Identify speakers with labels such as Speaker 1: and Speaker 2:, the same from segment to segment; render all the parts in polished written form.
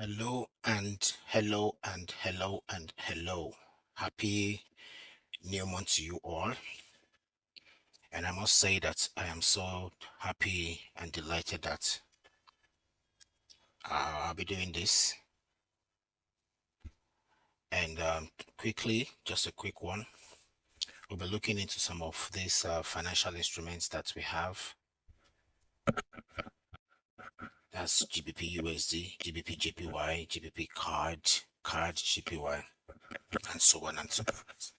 Speaker 1: Hello and hello and hello and hello. Happy new month to you all. And I must say that I am so happy and delighted that I'll be doing this. And quickly, just a quick one. We'll be looking into some of these financial instruments that we have. That's GBP USD, GBP JPY, GBP CAD JPY, and so on and so forth.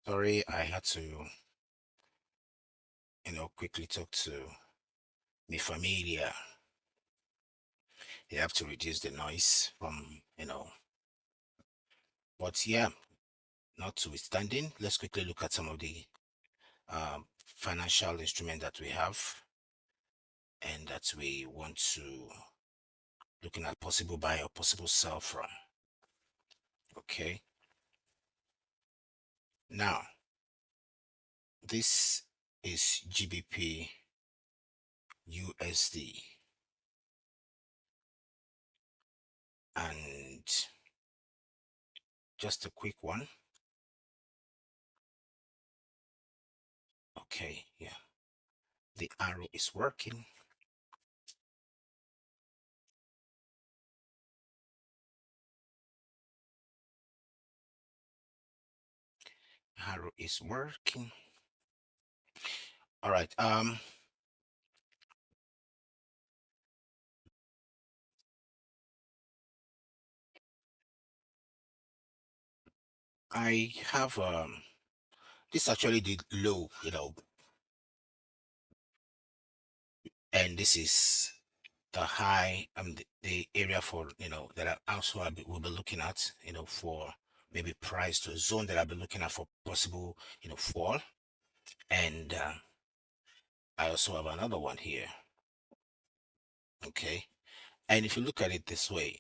Speaker 1: Sorry, I had to, quickly talk to mi familia. You have to reduce the noise from. But yeah, notwithstanding, let's quickly look at some of the financial instruments that we have and that we want to looking at possible buy or possible sell from. Okay. Now, this is GBP USD. And just a quick one. Okay, yeah. The arrow is working. Arrow is working. All right. I have this actually did low, and this is the high the area for that I also will be looking at for maybe price to a zone that I'll be looking at for possible fall. And I also have another one here. Okay, and if you look at it this way,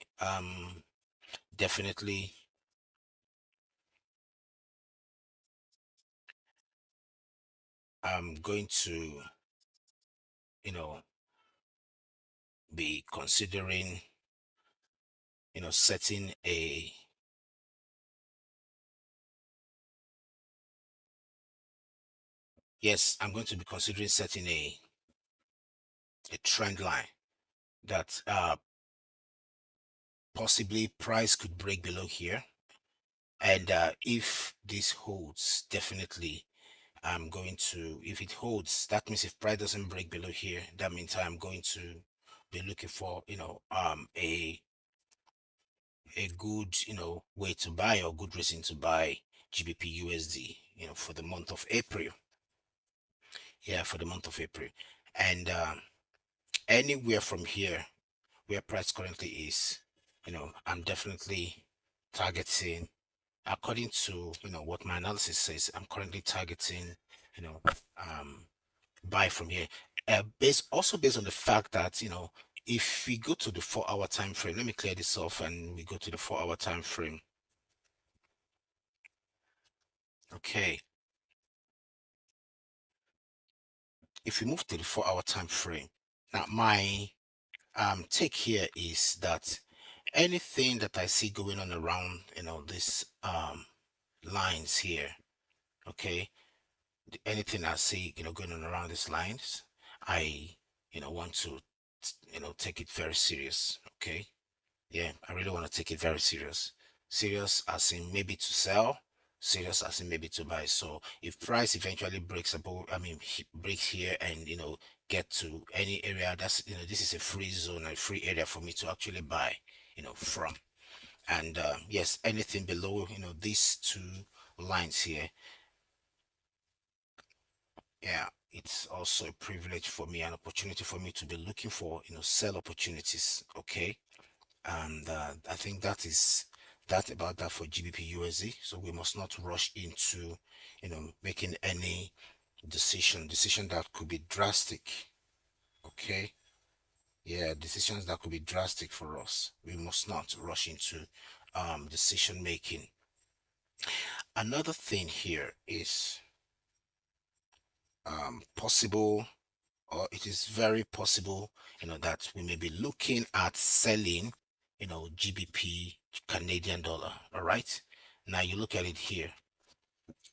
Speaker 1: definitely I'm going to be considering setting a yes, I'm going to be considering setting a trend line that possibly price could break below here. And if this holds, definitely I'm going to, if it holds, that means if price doesn't break below here, that means I'm going to be looking for a good way to buy or good reason to buy GBP USD for the month of April. Yeah, for the month of April. And anywhere from here where price currently is, I'm definitely targeting, according to what my analysis says, I'm currently targeting you know buy from here, based on the fact that if we go to the 4-hour time frame, let me clear this off and we go to the 4-hour time frame. Okay, if we move to the 4-hour time frame, now my take here is that anything that I see going on around this lines here, okay, anything I see going on around these lines, I want to take it very serious. Okay, yeah, I really want to take it very serious as in maybe to sell, serious as in maybe to buy. So if price eventually breaks above, I mean breaks here and get to any area, that's this is a free zone, a free area for me to actually buy from. And yes, anything below these two lines here, yeah, it's also a privilege for me, an opportunity for me to be looking for, sell opportunities. Okay. And I think that about that for GBP USD. So we must not rush into, making any decision that could be drastic. Okay. Yeah, decisions that could be drastic for us. We must not rush into decision making. Another thing here is possible, or it is very possible, that we may be looking at selling, GBP Canadian dollar. All right. Now you look at it here.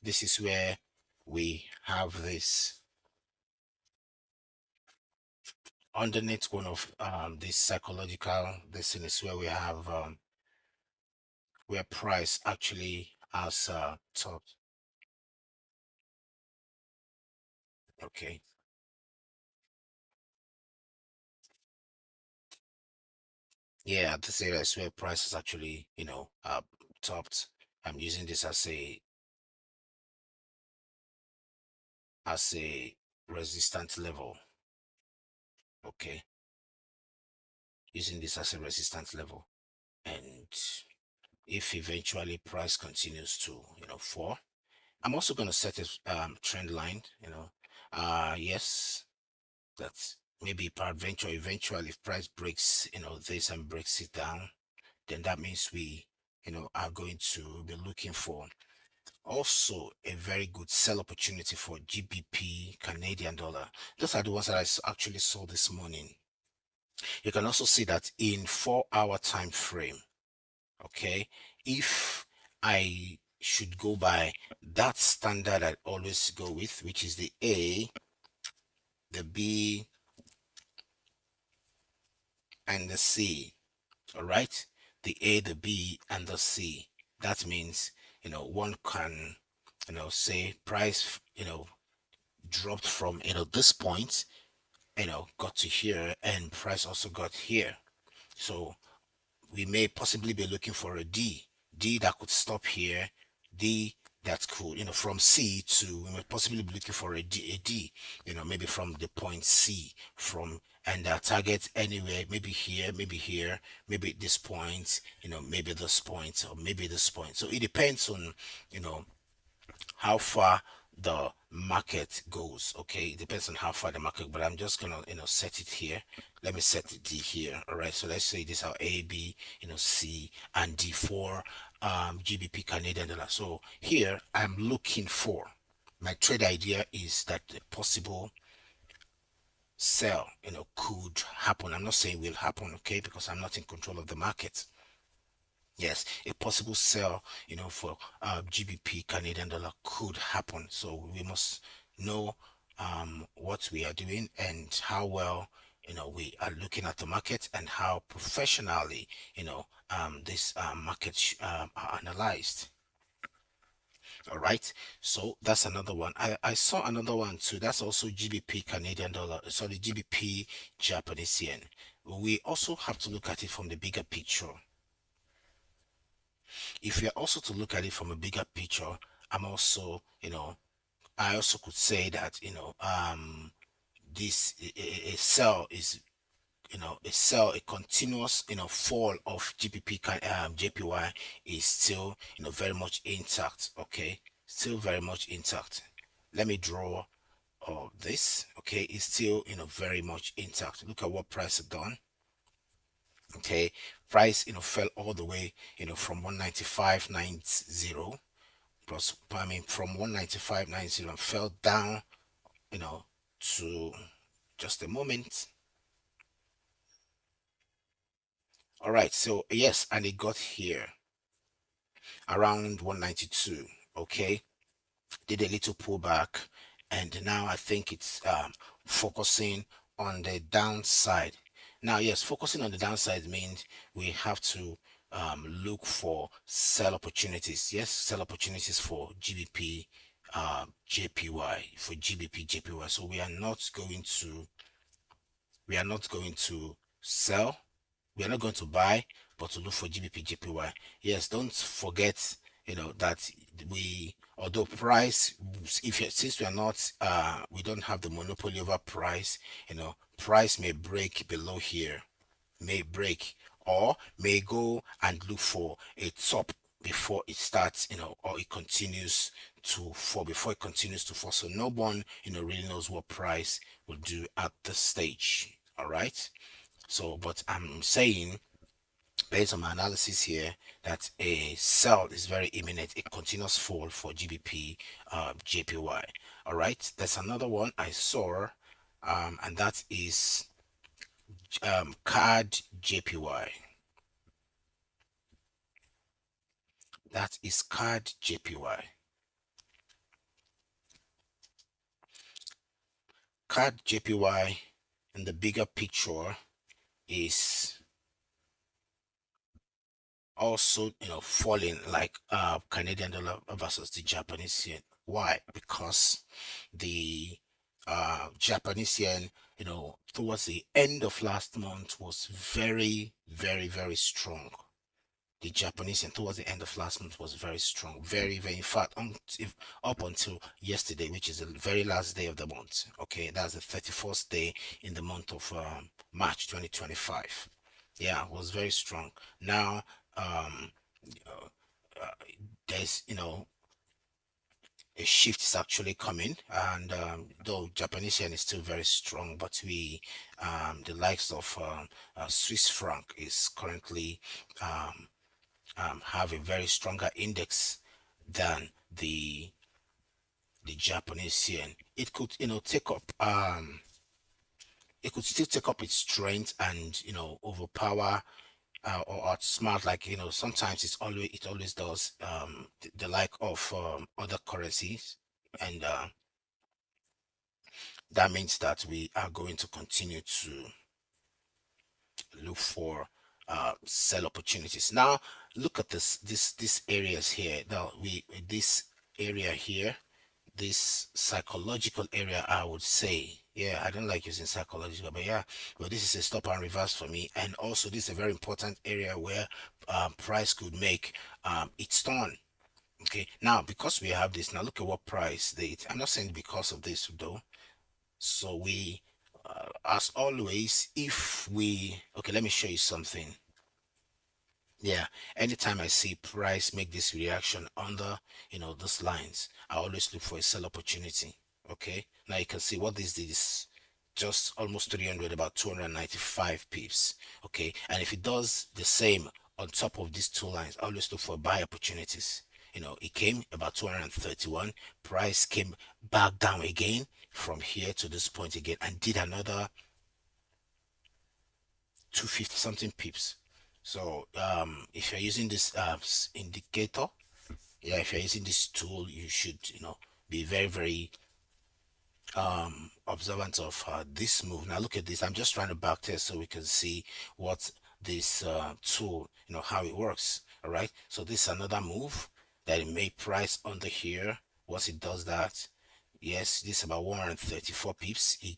Speaker 1: This is where we have this underneath one of this psychological. This is where we have where price actually has top. Okay. Yeah, this area is where price is actually, topped. I'm using this as a resistant level. Okay, using this as a resistant level. And if eventually price continues to, fall, I'm also going to set a trend line, yes, that's maybe peradventure eventually if price breaks, this and breaks it down, then that means we, are going to be looking for also a very good sell opportunity for GBP Canadian dollar. Those are the ones that actually saw this morning. You can also see that in 4-hour time frame. Okay, if I should go by that standard I always go with, which is the A, the B, and the C. All right, the A, the B, and the C. That means, one can, say price, dropped from, this point, got to here, and price also got here. So we may possibly be looking for a D that could stop here, D that could, from C to, we may possibly be looking for a D, maybe from the point C, and target anywhere, maybe here, maybe this point, maybe this point, or maybe this point. So it depends on, how far the market goes. Okay, it depends on how far the market, but I'm just gonna, set it here. Let me set the D here. All right, so let's say this are A, B, C, and D for GBP Canadian dollar. So here I'm looking for, my trade idea is that the possible sell, could happen. I'm not saying will happen, okay, because I'm not in control of the market. Yes, a possible sell, for GBP Canadian dollar could happen. So we must know what we are doing and how well, we are looking at the market and how professionally, this market are analyzed. All right, so that's another one. I saw another one too. That's also GBP Canadian dollar, sorry, GBP Japanese yen. We also have to look at it from the bigger picture. If you're also to look at it from a bigger picture, I'm also, I also could say that, this a sell is, a continuous, fall of JPY is still, very much intact. Okay, still very much intact. Let me draw this. Okay, it's still, very much intact. Look at what price has done. Okay, price, fell all the way, from 195.90 plus, I mean, from 195.90 and fell down, to just a moment. All right, so yes, and it got here around 192. Okay, did a little pullback, and now I think it's focusing on the downside. Now, yes, focusing on the downside means we have to look for sell opportunities. Yes, sell opportunities for GBP JPY, for GBP JPY. So we are not going to sell, we are not going to buy, but to look for GBP JPY. Yes, don't forget, that although price, since we are not we don't have the monopoly over price, price may break below here, may break, or may go and look for a top before it starts, or it continues to fall, before it continues to fall. So no one, really knows what price will do at this stage. All right. So, but I'm saying, based on my analysis here, that a sell is very imminent, a continuous fall for GBP, JPY. All right. That's another one I saw, and that is card JPY. That is card JPY. Card JPY in the bigger picture is also, falling like Canadian dollar versus the Japanese yen. Why? Because the Japanese yen, towards the end of last month was very, very, very strong. The Japanese yen towards the end of last month was very strong, very, very, in fact, up until yesterday, which is the very last day of the month. Okay, that's the 31st day in the month of March 2025. Yeah, it was very strong. Now, um, uh, there's, a shift is actually coming, and though Japanese yen is still very strong, but the likes of Swiss franc is currently have a very stronger index than the Japanese yen. It could, take up it could still take up its strength and, overpower or outsmart, like, sometimes it always does, the like of other currencies, and that means that we are going to continue to look for sell opportunities. Now look at these areas here. Now this area here, this psychological area, I would say, yeah, I don't like using psychological, but yeah, but this is a stop and reverse for me. And also this is a very important area where price could make its turn. Okay, now because we have this, now look at what price date. I'm not saying because of this though. So as always, if we, okay, let me show you something. Yeah, anytime I see price make this reaction under, those lines, I always look for a sell opportunity. Okay, now you can see what this did is just almost 300, about 295 pips. Okay, and if it does the same on top of these two lines, I always look for buy opportunities. It came about 231, price came back down again from here to this point again and did another 250 something pips. So if you're using this indicator, yeah, if you're using this tool, you should, be very, very observant of this move. Now look at this. I'm just trying to backtest so we can see what this tool, how it works. All right, so this is another move that it may price under here. Once it does that, yes, this is about 134 pips. It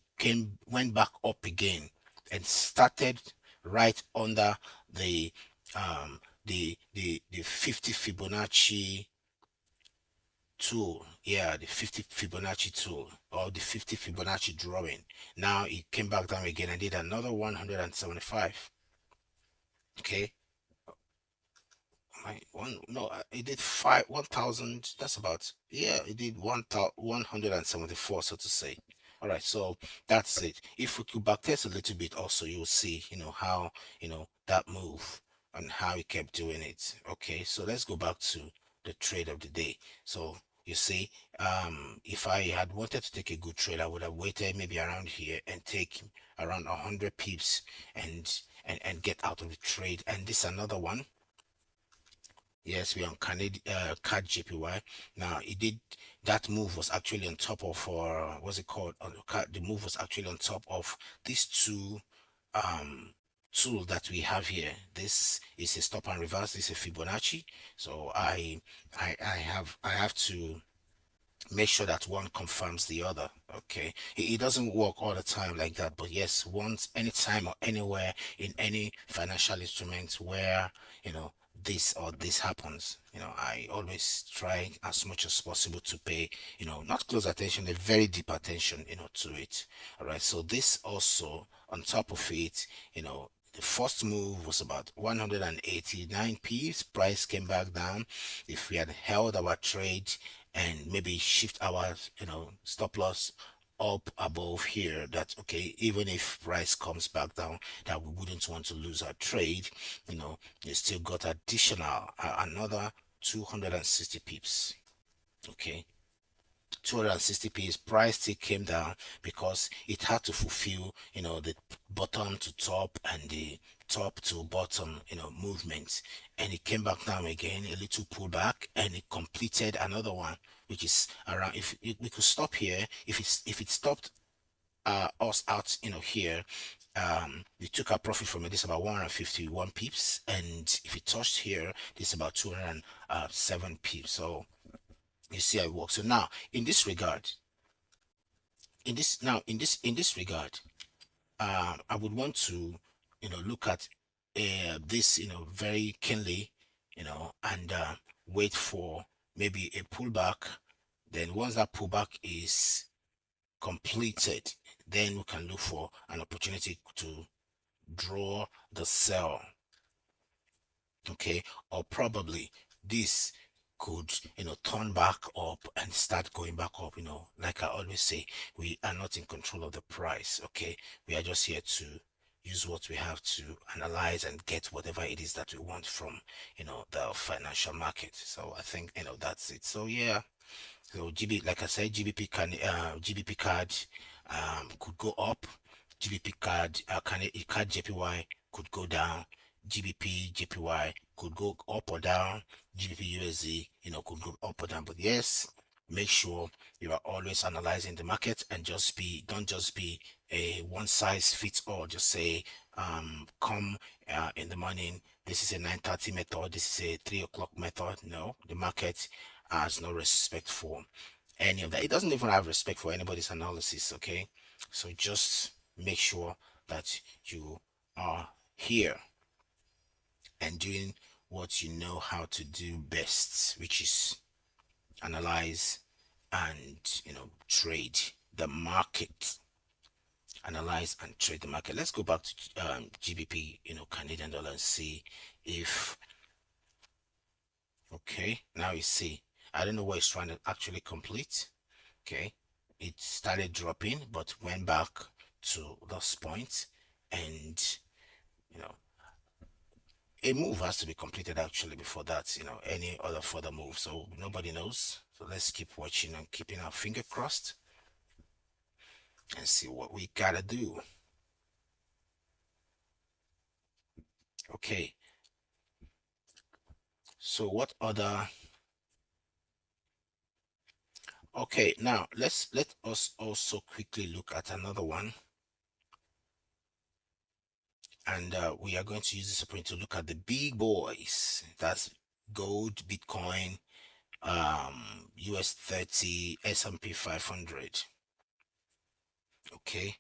Speaker 1: went back up again and started right under the the 50 Fibonacci tool. Yeah, the 50 Fibonacci tool, or the 50 Fibonacci drawing. Now it came back down again and did another 175. Okay, one, no, it did 1,000. That's about, yeah, it did 174, so to say. All right, so that's it. If we could backtest a little bit also, you'll see, how, that move and how it kept doing it. Okay, so let's go back to the trade of the day. So you see, if I had wanted to take a good trade, I would have waited maybe around here and take around 100 pips and get out of the trade. And this another one. Yes, we're on Canadian CAD JPY. Now it did, that move was actually on top of, what's it called? The move was actually on top of these two um tool that we have here. This is a stop and reverse. This is a Fibonacci. So I have to make sure that one confirms the other. Okay, it doesn't work all the time like that, but yes, once, anytime or anywhere in any financial instruments where, this or this happens, I always try as much as possible to pay, not close attention, a very deep attention, to it. All right. So this also, on top of it, the first move was about 189 pips. Price came back down. If we had held our trade and maybe shift our, stop loss up above here, that okay, even if price comes back down, that we wouldn't want to lose our trade, you still got additional another 260 pips. Okay, 260 pips. Price still came down because it had to fulfill, the bottom to top and the top to bottom, movements, and it came back down again, a little pullback, and it completed another one, which is around, if we could stop here, if it stopped us out, here, we took our profit from it. This is about 151 pips, and if it touched here, this is about 207 pips. So you see how it works. So now, in this regard, in this regard, I would want to, look at this, very keenly, and wait for maybe a pullback. Then once that pullback is completed, then we can look for an opportunity to draw the sell. Okay, or probably this could, turn back up and start going back up. Like I always say, we are not in control of the price. Okay, we are just here to use what we have to analyze and get whatever it is that we want from, the financial market. So I think, that's it. So yeah. So like I said, GBP card could go up. GBP card card JPY could go down. GBP JPY could go up or down. GBP USD, could go up or down. But yes, make sure you are always analyzing the market and don't just be a one size fits all. Just say come in the morning. This is a 9:30 method. This is a 3 o'clock method. No, the market has no respect for any of that. It doesn't even have respect for anybody's analysis. Okay, so just make sure that you are here and doing what you know how to do best, which is analyze and, trade the market. Analyze and trade the market. Let's go back to GBP, Canadian dollar, and see if, okay, now you see, I don't know what it's trying to actually complete. Okay, it started dropping but went back to this point, and a move has to be completed actually before that, any other further move. So nobody knows. So let's keep watching and keeping our finger crossed and see what we gotta do. Okay, so what other, okay, now let us also quickly look at another one, and we are going to use this opportunity to look at the big boys. That's gold, Bitcoin, US 30, S&P 500. Okay,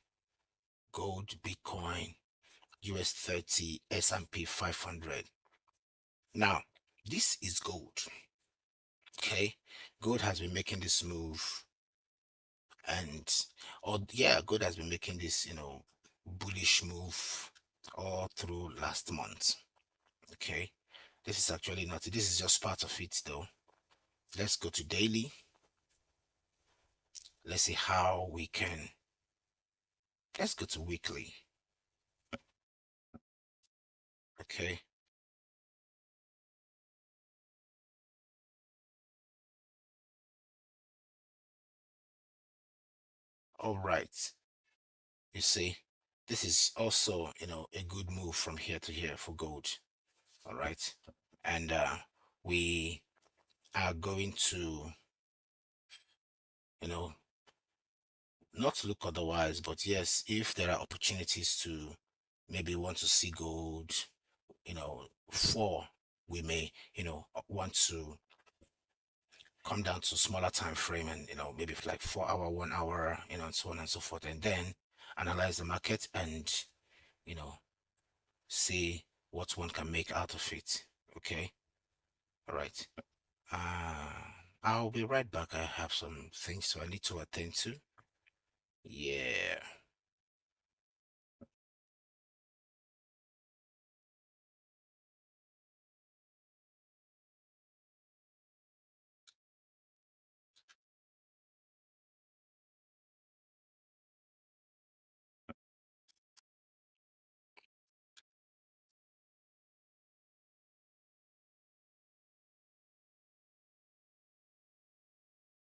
Speaker 1: gold, Bitcoin, US 30, S&P 500. Now, this is gold. Okay, gold has been making this move, and gold has been making this, bullish move all through last month. Okay, this is actually not it. This is just part of it though. Let's go to daily. Let's see how we can. Let's go to weekly. Okay. All right. You see, this is also, a good move from here to here for gold. All right. And we are going to, you know, not look otherwise, but yes, if there are opportunities to maybe want to see gold, for, we may, want to come down to smaller time frame and, maybe like 4 hour, 1 hour, and so on and so forth, and then analyze the market and, see what one can make out of it. Okay, all right. I'll be right back. I have some things so I need to attend to. Yeah.